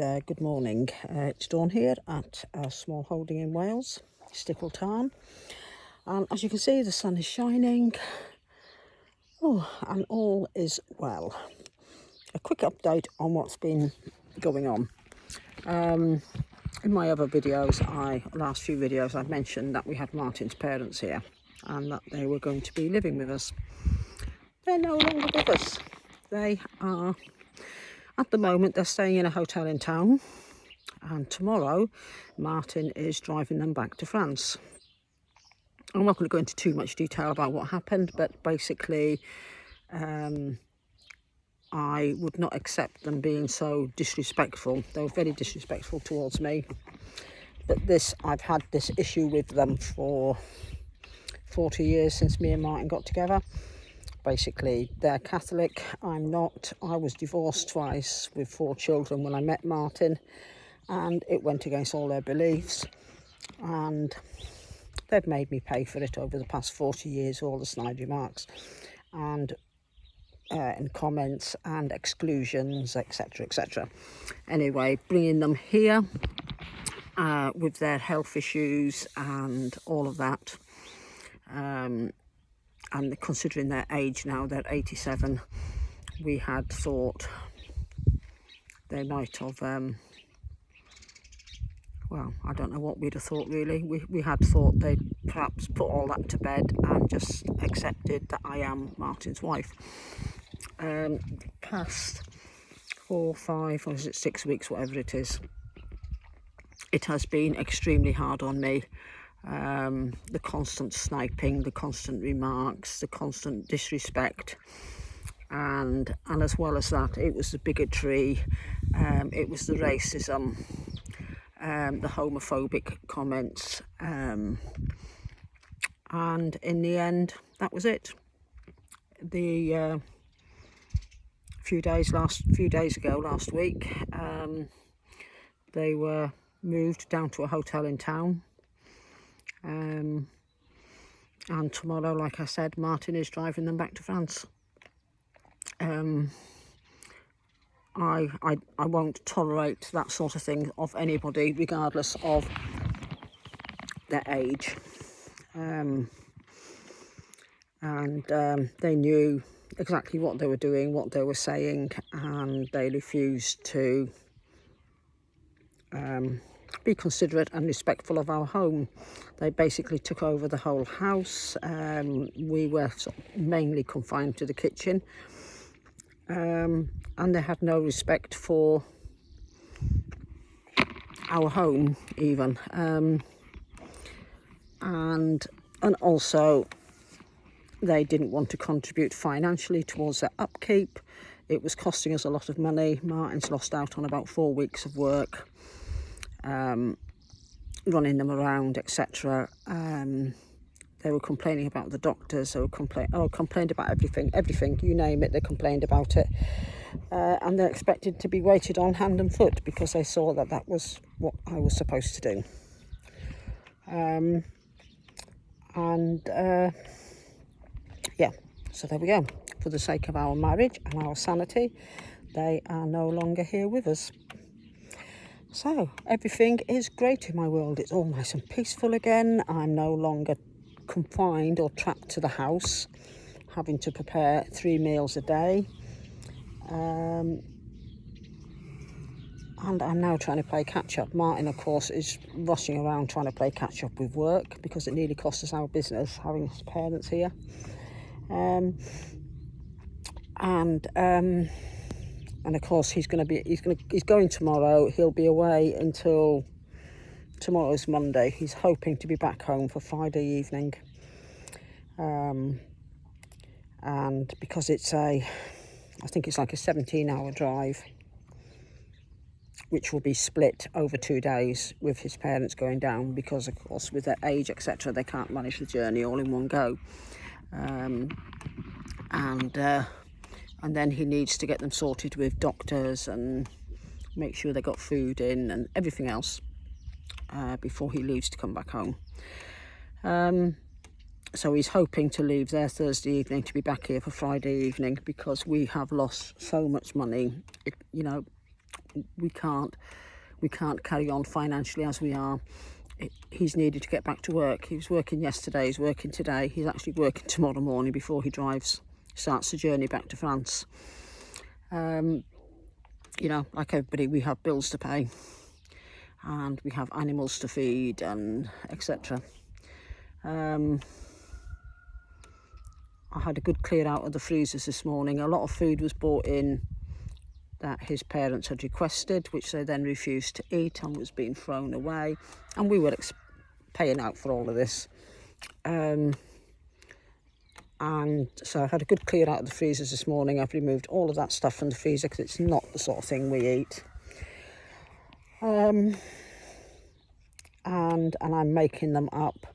there, good morning. It's Dawn here at Smallholding in Wales, Stickle Tarn. And as you can see, the sun is shining. And all is well. A quick update on what's been going on. In my other videos, last few videos, I've mentioned that we had Martin's parents here and that they were going to be living with us. They're no longer with us. They are, at the moment, they're staying in a hotel in town. And tomorrow, Martin is driving them back to France. I'm not going to go into too much detail about what happened, but basically, I would not accept them being so disrespectful. They were very disrespectful towards me. But I've had this issue with them for 40 years since me and Martin got together. Basically, they're Catholic, I'm not. I was divorced twice with 4 children when I met Martin, and it went against all their beliefs. And they've made me pay for it over the past 40 years, all the snide remarks and comments and exclusions, etc, etc. Anyway, bringing them here with their health issues and all of that, and considering their age now, they're 87, we had thought they might have, well, I don't know what we'd have thought really. We had thought they'd perhaps put all that to bed and just accepted that I am Martin's wife. Past 4, 5, or is it 6 weeks, whatever it is, it has been extremely hard on me. The constant sniping, the constant remarks, the constant disrespect, and as well as that, it was the bigotry, it was the racism, the homophobic comments, and in the end, that was it. The few days ago, last week, they were moved down to a hotel in town. And tomorrow, like I said, Martin is driving them back to France. I won't tolerate that sort of thing of anybody, regardless of their age. They knew exactly what they were doing, what they were saying, and they refused to be considerate and respectful of our home. They basically took over the whole house. We were mainly confined to the kitchen, and they had no respect for our home even, and also they didn't want to contribute financially towards their upkeep. It was costing us a lot of money. Martin's lost out on about 4 weeks of work, running them around, etc. They were complaining about the doctors. They were complained about everything, you name it, they complained about it. And they're expected to be waited on hand and foot because they saw that was what I was supposed to do. Yeah, so there we go. For the sake of our marriage and our sanity, they are no longer here with us. So everything is great in my world. It's all nice and peaceful again. I'm no longer confined or trapped to the house, having to prepare 3 meals a day. And I'm now trying to play catch up. Martin, of course, is rushing around trying to play catch up with work because it nearly cost us our business having his parents here. And of course he's going tomorrow. He'll be away until tomorrow's Monday. He's hoping to be back home for Friday evening. And because I think it's like a 17-hour drive, which will be split over 2 days with his parents going down, because of course with their age, etc., they can't manage the journey all in one go. And then he needs to get them sorted with doctors and make sure they got food in and everything else before he leaves to come back home. So he's hoping to leave there Thursday evening to be back here for Friday evening, because we have lost so much money. we can't carry on financially as we are. He's needed to get back to work. He was working yesterday, he's working today, he's actually working tomorrow morning before he starts the journey back to France. You know, like everybody, we have bills to pay and we have animals to feed and etc. I had a good clear out of the freezers this morning. A lot of food was brought in that his parents had requested, which they then refused to eat and was being thrown away. And we were paying out for all of this. And so I had a good clear out of the freezers this morning. I've removed all of that stuff from the freezer because it's not the sort of thing we eat. And I'm making them up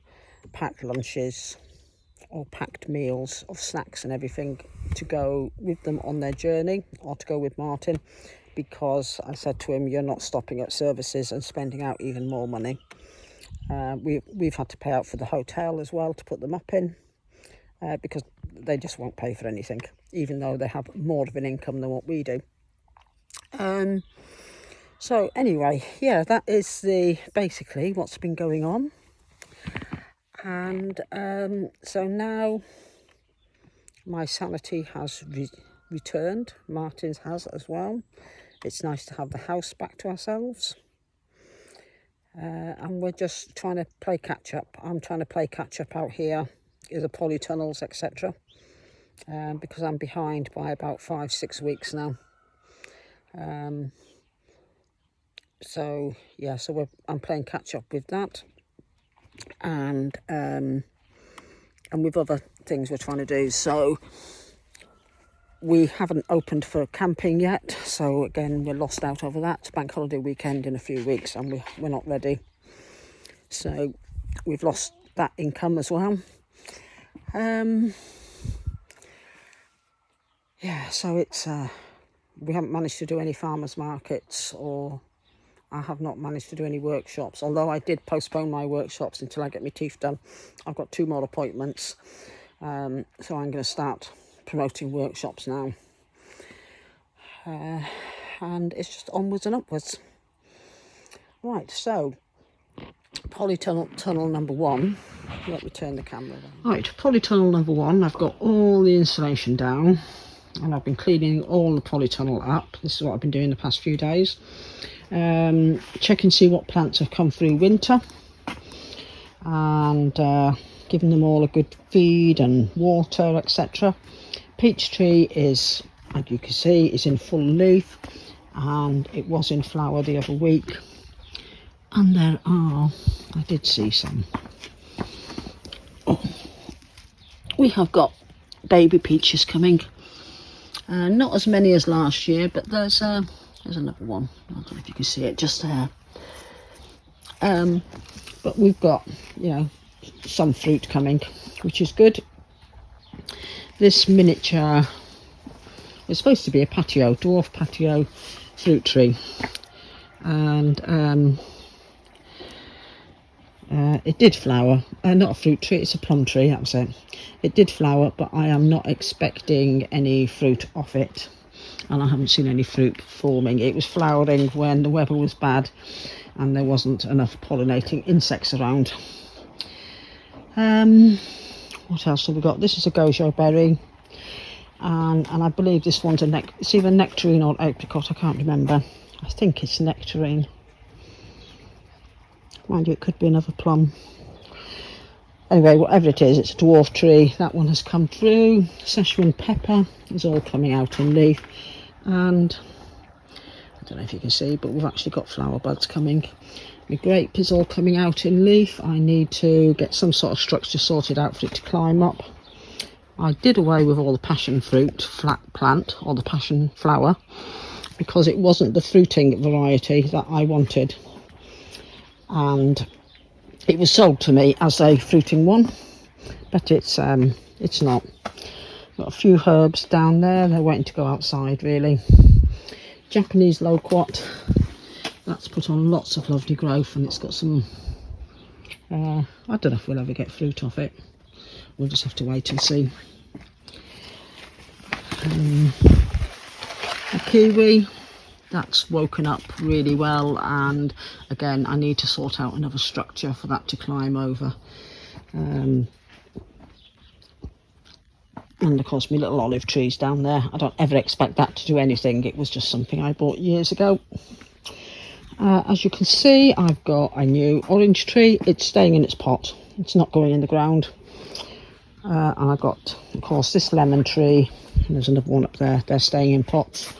packed lunches or packed meals of snacks and everything to go with them on their journey, or to go with Martin, because I said to him, you're not stopping at services and spending out even more money. We've had to pay out for the hotel as well to put them up in, because they just won't pay for anything, even though they have more of an income than what we do. So anyway, yeah, that is basically what's been going on. And so now my sanity has returned. Martin's has as well. It's nice to have the house back to ourselves. And we're just trying to play catch up. I'm trying to play catch up out here in the polytunnels, etc. Because I'm behind by about 5-6 weeks now. So yeah, I'm playing catch up with that. And with other things we're trying to do. So we haven't opened for camping yet, so again we're lost out over that. It's bank holiday weekend in a few weeks and we're not ready, so we've lost that income as well. Yeah, so it's we haven't managed to do any farmers markets, or I have not managed to do any workshops, although I did postpone my workshops until I get my teeth done. I've got 2 more appointments, so I'm going to start promoting workshops now. And it's just onwards and upwards. Right, so polytunnel number 1. Let me turn the camera down. Right, polytunnel number 1. I've got all the insulation down and I've been cleaning all the polytunnel up. This is what I've been doing the past few days. Check and see what plants have come through winter, and giving them all a good feed and water, etc. Peach tree is, as you can see, is in full leaf, and it was in flower the other week. And there are, I did see some. Oh, we have got baby peaches coming. Not as many as last year, but there's another one. I don't know if you can see it just there. But we've got, you know, some fruit coming, which is good. This miniature is supposed to be a dwarf patio fruit tree, and it did flower. Not a fruit tree, it's a plum tree, that was it. It did flower, but I am not expecting any fruit off it, and I haven't seen any fruit forming. It was flowering when the weather was bad and there wasn't enough pollinating insects around. What else have we got? This is a gojo berry, and I believe this one's it's either nectarine or apricot, I can't remember. I think it's nectarine. Mind you, it could be another plum. Anyway, whatever it is, it's a dwarf tree. That one has come through. Szechuan pepper is all coming out in leaf, and I don't know if you can see, but we've actually got flower buds coming. The grape is all coming out in leaf. I need to get some sort of structure sorted out for it to climb up. I did away with all the passion fruit flat plant, or the passion flower, because it wasn't the fruiting variety that I wanted, and it was sold to me as a fruiting one, but it's not. Got a few herbs down there, they're waiting to go outside really. Japanese loquat, that's put on lots of lovely growth, and it's got some, I don't know if we'll ever get fruit off it. We'll just have to wait and see. A kiwi, that's woken up really well, and again I need to sort out another structure for that to climb over. And of course my little olive trees down there, I don't ever expect that to do anything. It was just something I bought years ago. As you can see, I've got a new orange tree. It's staying in its pot, it's not going in the ground. And I've got, of course, this lemon tree, and there's another one up there, they're staying in pots.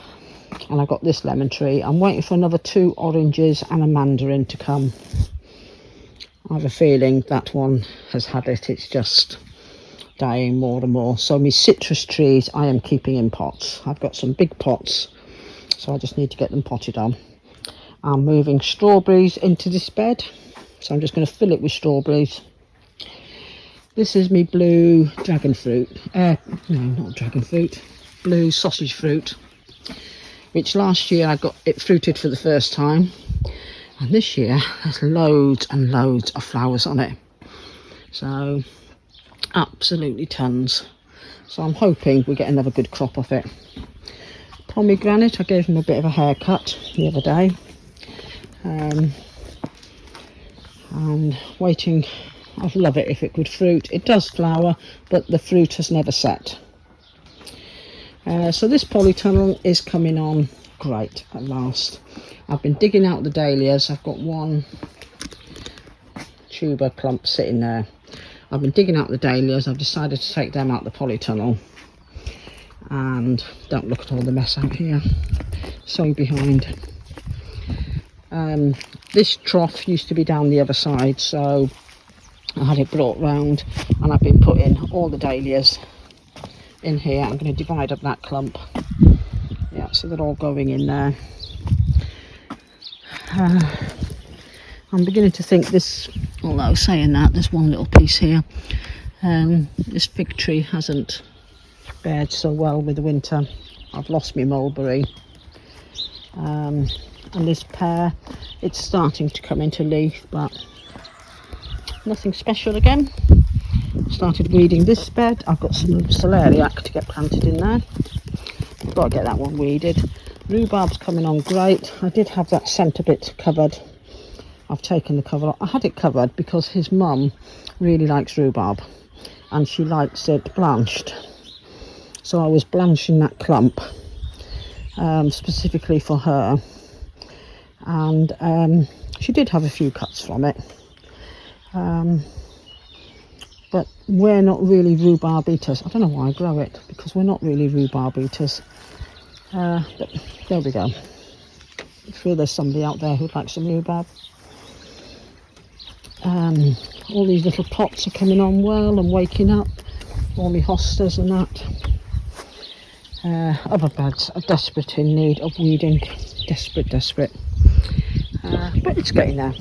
And I've got this lemon tree. I'm waiting for another 2 oranges and a mandarin to come. I have a feeling that one has had it, it's just dying more and more. So my citrus trees I am keeping in pots. I've got some big pots, so I just need to get them potted on. I'm moving strawberries into this bed, so I'm just going to fill it with strawberries. This is my blue dragon fruit, no, not dragon fruit, blue sausage fruit, which last year I got it fruited for the first time, and this year there's loads and loads of flowers on it, so absolutely tons. So I'm hoping we get another good crop of it. Pomegranate, I gave him a bit of a haircut the other day, and waiting. I'd love it if it could fruit. It does flower, but the fruit has never set. So this polytunnel is coming on great at last. I've been digging out the dahlias. I've got one tuber clump sitting there. I've been digging out the dahlias. I've decided to take them out the polytunnel. And don't look at all the mess out here. So behind. This trough used to be down the other side, so I had it brought round, and I've been putting all the dahlias in here. I'm going to divide up that clump. Yeah, so they're all going in there. I'm beginning to think this, although saying that, there's one little piece here. This fig tree hasn't fared so well with the winter. I've lost my mulberry. And this pear, it's starting to come into leaf, but nothing special again. Started weeding this bed. I've got some celeriac to get planted in there. I've got to get that one weeded. Rhubarb's coming on great. I did have that centre bit covered. I've taken the cover off. I had it covered because his mum really likes rhubarb and she likes it blanched. So I was blanching that clump specifically for her. And she did have a few cuts from it. But we're not really rhubarb eaters. I don't know why I grow it, because we're not really rhubarb eaters. But there we go. I'm sure there's somebody out there who'd like some rhubarb. All these little pots are coming on well and waking up. All my hostas and that. Other beds are desperate in need of weeding. Desperate. But it's getting there.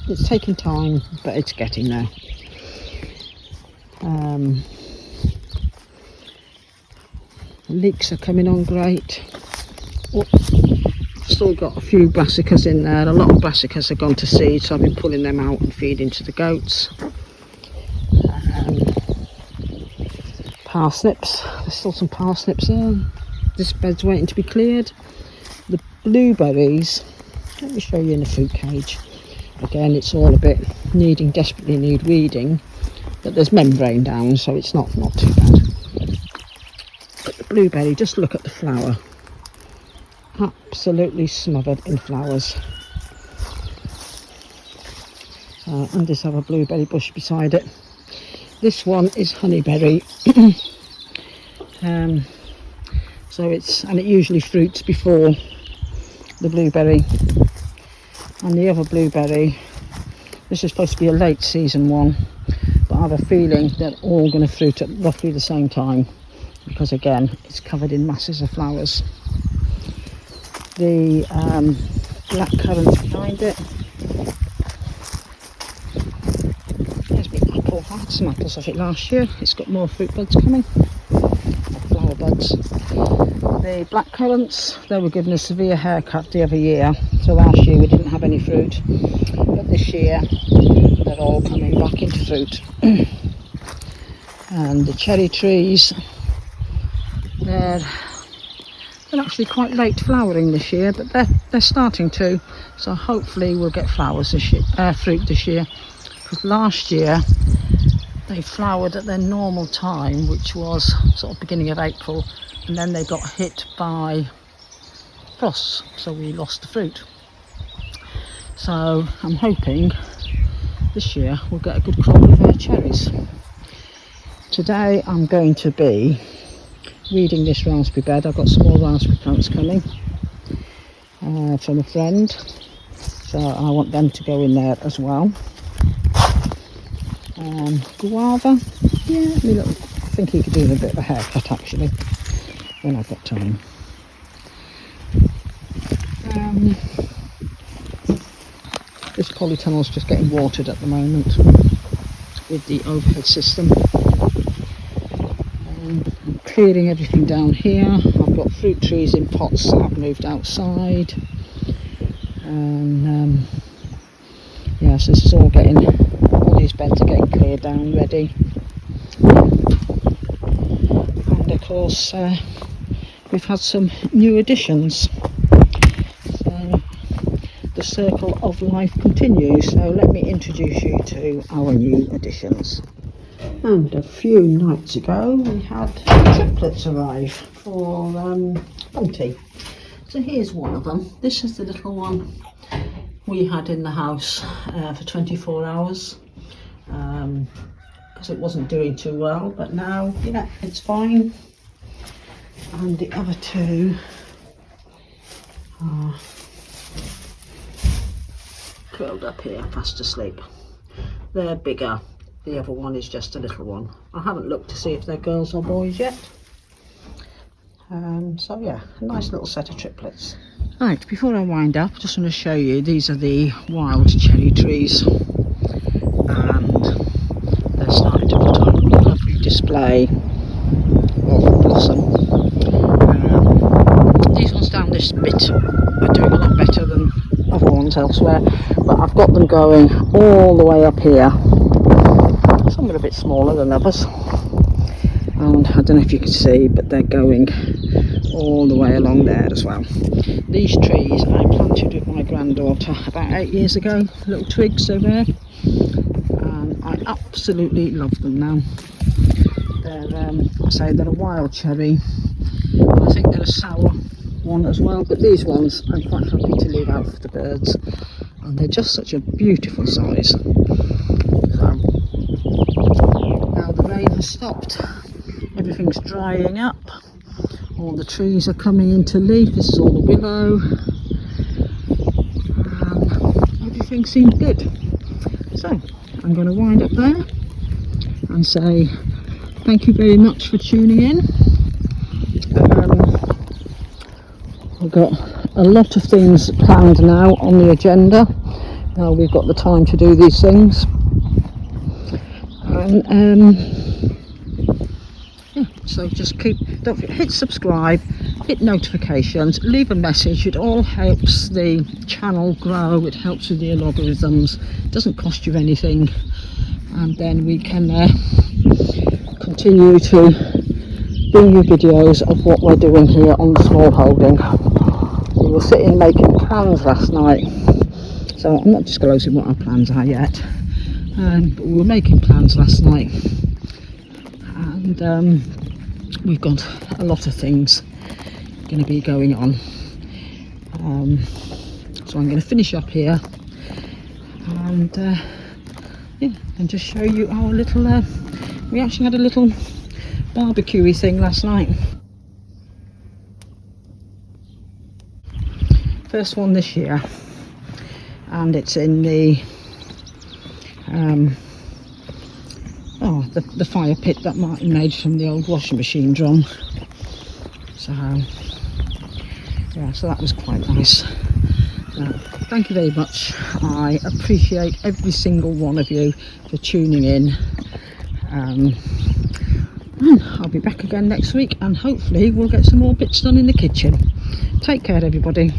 It's taking time, but it's getting there. Leeks are coming on great. Still got a few brassicas in there. A lot of brassicas have gone to seed, so I've been pulling them out and feeding to the goats. Parsnips, there's still some parsnips there. This bed's waiting to be cleared. The blueberries, let me show you in the fruit cage. Again, it's all a bit desperately need weeding, but there's membrane down, so it's not too bad. But the blueberry, just look at the flower. Absolutely smothered in flowers. And there's our blueberry bush beside it. This one is honeyberry. So it usually fruits before the blueberry. And the other blueberry, this is supposed to be a late season one, but I have a feeling they're all going to fruit at roughly the same time, because again, it's covered in masses of flowers. The black currants behind it. There's my apple. I had some apples off it last year. It's got more fruit buds coming, flower buds. The black currants, they were given a severe haircut the other year, so last year we didn't have any fruit, but this year they're all coming back into fruit. And the cherry trees, they're They're actually quite late flowering this year, but they're starting to. So hopefully we'll get flowers this year, fruit this year. Because last year they flowered at their normal time, which was sort of beginning of April, and then they got hit by frosts, so we lost the fruit. So I'm hoping this year we'll get a good crop of cherries. Today I'm going to be weeding this raspberry bed. I've got some more raspberry plants coming from a friend, so I want them to go in there as well. Guava, yeah, I think he could do with a bit of a haircut actually when I've got time. This polytunnel's just getting watered at the moment with the overhead system. I'm clearing everything down here. I've got fruit trees in pots that I've moved outside, and yeah, so this is all getting, all these beds are getting cleared down, ready. And of course we've had some new additions, so the circle of life continues. So let me introduce you to our new additions. And a few nights ago we had triplets arrive for Oldie. So here's one of them. This is the little one we had in the house for 24 hours because it wasn't doing too well, but now, yeah, it's fine. And the other two are curled up here fast asleep. They're bigger. The other one is just a little one. I haven't looked to see if they're girls or boys yet. So yeah, a nice little set of triplets. Right, before I wind up, just want to show you, these are the wild cherry trees. And they're starting to put on a lovely display of blossom. These ones down this bit are doing a lot better than other ones elsewhere. But I've got them going all the way up here. Some are a bit smaller than others, and I don't know if you can see, but they're going all the way along there as well. These trees I planted with my granddaughter about 8 years ago, little twigs over there, and I absolutely love them now. They're, I say they're a wild cherry. I think they're a sour one as well, but these ones I'm quite happy to leave out for the birds, and they're just such a beautiful size. Now the rain has stopped, everything's drying up, all the trees are coming into leaf. This is all the willow, everything seems good. So I'm going to wind up there and say thank you very much for tuning in. We've got a lot of things planned now on the agenda. Now we've got the time to do these things. Yeah, so just don't forget, hit subscribe, hit notifications, leave a message. It all helps the channel grow. It helps with the algorithms. It doesn't cost you anything, and then we can continue to bring you videos of what we're doing here on the Smallholding. We were sitting making plans last night, so I'm not disclosing what our plans are yet, but we were making plans last night, and we've got a lot of things going to be going on. So I'm going to finish up here and yeah, and just show you our little we actually had a little barbecue-y thing last night. First one this year, and it's in the the fire pit that Martin made from the old washing machine drum. So yeah, so that was quite nice. Thank you very much. I appreciate every single one of you for tuning in. And I'll be back again next week, and hopefully we'll get some more bits done in the kitchen. Take care, everybody.